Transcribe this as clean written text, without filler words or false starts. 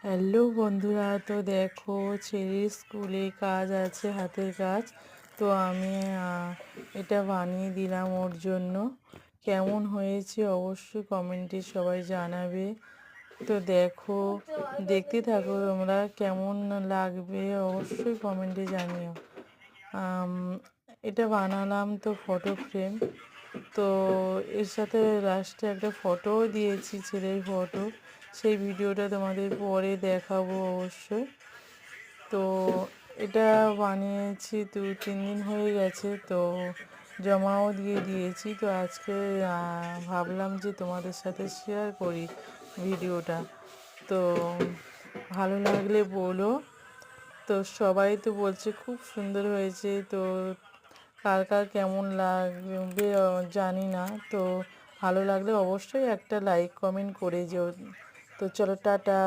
Hello বন্ধুরা, তো দেখো ছেলের স্কুলে কাজ আছে, হাতের কাজ। তো আমি এটা বানিয়ে দিলাম ওর জন্য। কেমন হয়েছে অবশ্যই কমেন্টে সবাই জানাবে। তো দেখো, দেখতে থাকো তোমরা, কেমন লাগবে অবশ্যই কমেন্টে জানিও। আম, এটা বানালাম তো ফটো ফ্রেম। তো এর সাথে লাস্টে একটা ফটোও দিয়েছি, ছেলের ফটো। সেই ভিডিওটা তোমাদের পরে দেখাবো অবশ্যই। তো এটা বানিয়েছি 2-3 দিন হয়ে গেছে, তো জমাও দিয়ে দিয়েছি। তো আজকে ভাবলাম যে তোমাদের সাথে শেয়ার করি ভিডিওটা। তো ভালো লাগলে বলো। তো সবাই তো বলছে খুব সুন্দর হয়েছে। তো কার কার কেমন লাগবে জানি না। তো ভালো লাগলে অবশ্যই একটা লাইক কমেন্ট করে যেও। তো চলো, টাটা।